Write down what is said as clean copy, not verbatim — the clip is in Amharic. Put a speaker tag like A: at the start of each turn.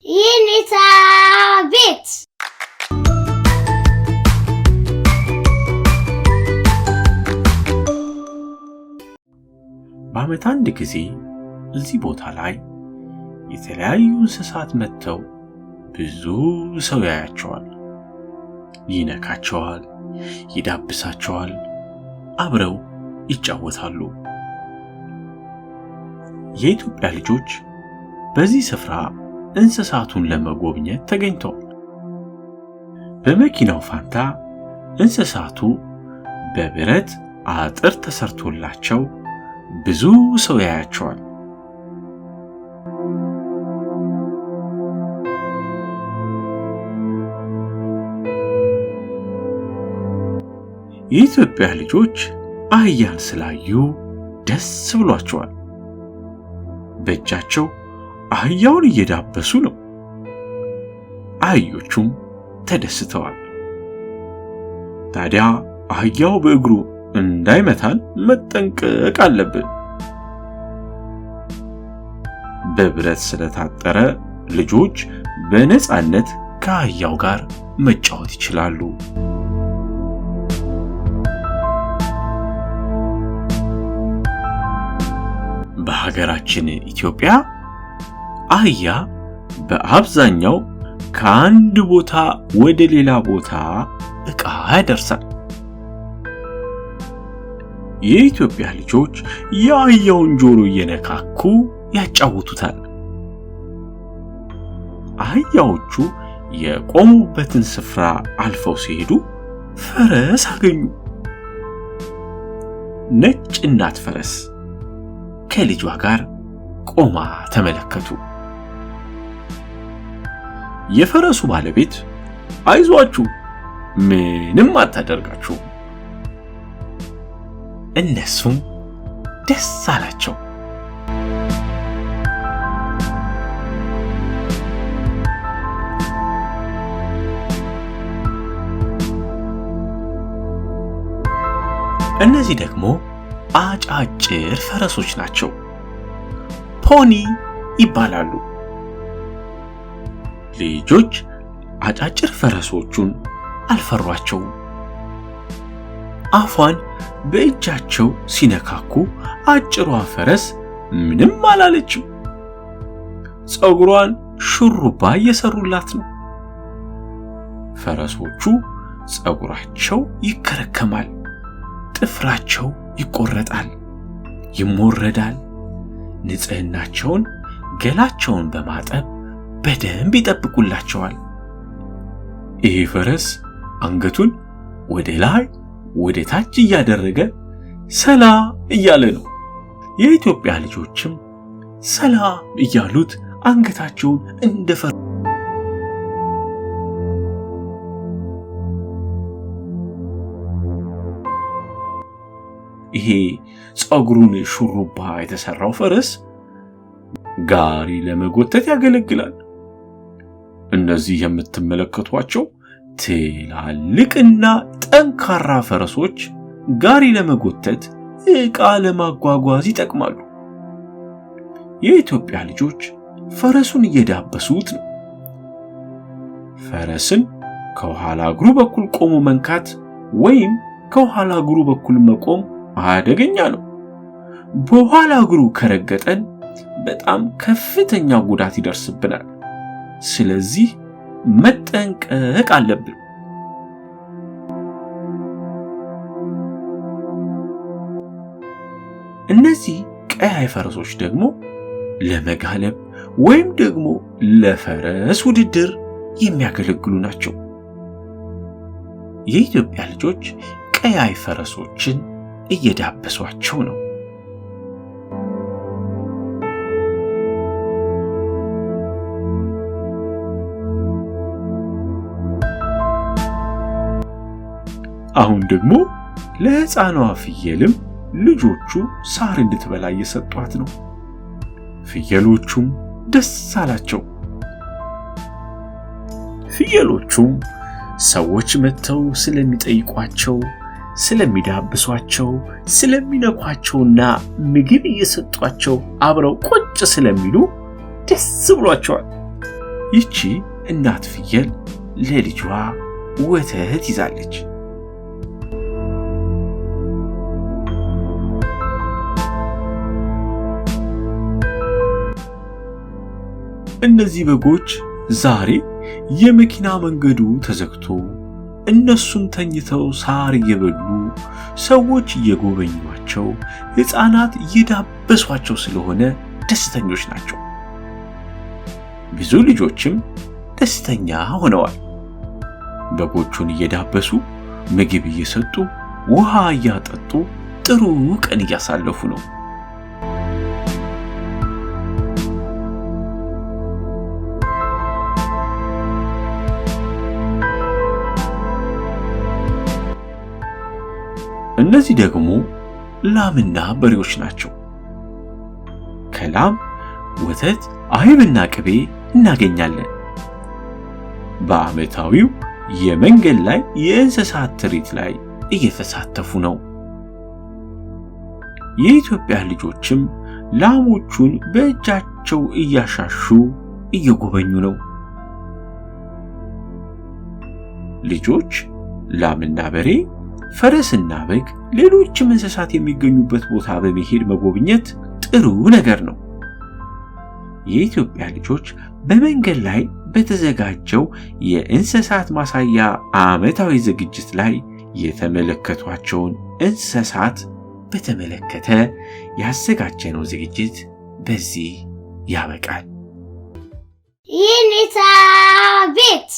A: የኔታ ቤት
B: በዓመት አንድ ጊዜ እዚህ ቦታ ላይ የተለያዩ እንስሳት መጥተው ብዙ ሰው ያያቸዋል፣ ይነካቸዋል፣ ይዳብሳቸዋል፣ አብረው ይጫወታሉ። የኢትዮጵያ ልጆች በዚህ ስፍራ እንስሳቱን ለመጎብኘት ተገኝተዋል። በመኪናው ፋንታ እንስሳቱ በብረት አጥር ተሰርቶላቸው ብዙ ሰው ያያቸዋል። የኢትዮጵያ ልጆች አህያን ስላዩ ደስ ብሏቸዋል። በእጃቸው አህያውን እየዳበሱ ነው። አህዮቹም ተደስተዋል። ታዲያ አህያው በእግሩ እንዳይመታን መጠንቀቅ አለብን። በብረት ስለታጠረ ልጆች በነፃነት ከአህያው ጋር መጫወት ይችላሉ። በሀገራችን ኢትዮጵያ አህያ በአብዛኛው ከአንድ ቦታ ወደ ሌላ ቦታ ዕቃ ያደርሳል። የኢትዮጵያ ልጆች የአህያውን ጆሮ እየነካኩ ያጫውቱታል። አህያዎቹ የቆሙበትን ስፍራ አልፈው ሲሄዱ ፈረስ አገኙ። ነጭ እናት ፈረስ ከልጇ ጋር ቆማ ተመለከቱ። የፈረሱ ባለቤት አይዟችሁ፣ ምንም አታደርጋችሁ። እነሱም ደስ አላቸው። እነዚህ ደግሞ አጫጭር ፈረሶች ናቸው። ፖኒ ይባላሉ። ልጆች አጫጭር ፈረሶቹን አልፈሯቸውም። አፏን በእጃቸው ሲነካኩ አጭሯ ፈረስ ምንም አላለችም። ፀጉሯን ሹሩባ እየሰሩላት ነው። ፈረሶቹ ፀጉራቸው ይከረከማል፣ ጥፍራቸው ይቆረጣል፣ ይሞረዳል። ንጽህናቸውን ገላቸውን በማጠብ በደንብ ይጠብቁላቸዋል። ይሄ ፈረስ አንገቱን ወደ ላይ ወደ ታች እያደረገ ሰላም እያለ ነው። የኢትዮጵያ ልጆችም ሰላም እያሉት አንገታቸውን እንደፈረ ይሄ ፀጉሩን ሹሩባ የተሰራው ፈረስ ጋሪ ለመጎተት ያገለግላል። እነዚህ የምትመለከቷቸው ትላልቅና ጠንካራ ፈረሶች ጋሪ ለመጎተት ዕቃ ለማጓጓዝ ይጠቅማሉ። የኢትዮጵያ ልጆች ፈረሱን እየዳበሱት ነው። ፈረስን ከኋላ እግሩ በኩል ቆሞ መንካት ወይም ከኋላ እግሩ በኩል መቆም አደገኛ ነው። በኋላ እግሩ ከረገጠን በጣም ከፍተኛ ጉዳት ይደርስብናል። ስለዚህ መጠንቀቅ አለብን። እነዚህ ቀያይ ፈረሶች ደግሞ ለመጋለብ ወይም ደግሞ ለፈረስ ውድድር የሚያገለግሉ ናቸው። የኢትዮጵያ ልጆች ቀያይ ፈረሶችን እየዳበሷቸው ነው። አሁን ደግሞ ለሕፃኗ ፍየልም ልጆቹ ሳር እንድትበላ እየሰጧት ነው። ፍየሎቹም ደስ አላቸው። ፍየሎቹም ሰዎች መጥተው ስለሚጠይቋቸው፣ ስለሚዳብሷቸው፣ ስለሚነኳቸውና ምግብ እየሰጧቸው አብረው ቁጭ ስለሚሉ ደስ ብሏቸዋል። ይቺ እናት ፍየል ለልጇ ወተት ይዛለች። እነዚህ በጎች ዛሬ የመኪና መንገዱ ተዘግቶ እነሱም ተኝተው ሳር እየበሉ ሰዎች እየጎበኙዋቸው ሕፃናት እየዳበሷቸው ስለሆነ ደስተኞች ናቸው። ብዙ ልጆችም ደስተኛ ሆነዋል። በጎቹን እየዳበሱ ምግብ እየሰጡ ውሃ እያጠጡ ጥሩ ቀን እያሳለፉ ነው። እነዚህ ደግሞ ላምና በሬዎች ናቸው። ከላም ወተት፣ አይብና ቅቤ እናገኛለን። በዓመታዊው የመንገድ ላይ የእንስሳት ትርኢት ላይ እየተሳተፉ ነው። የኢትዮጵያ ልጆችም ላሞቹን በእጃቸው እያሻሹ እየጎበኙ ነው። ልጆች ላምና በሬ፣ ፈረስና በግ፣ ሌሎችም እንስሳት የሚገኙበት ቦታ በመሄድ መጎብኘት ጥሩ ነገር ነው። የኢትዮጵያ ልጆች በመንገድ ላይ በተዘጋጀው የእንስሳት ማሳያ ዓመታዊ ዝግጅት ላይ የተመለከቷቸውን እንስሳት በተመለከተ ያዘጋጀነው ዝግጅት በዚህ ያበቃል።
A: የኔታ ቤት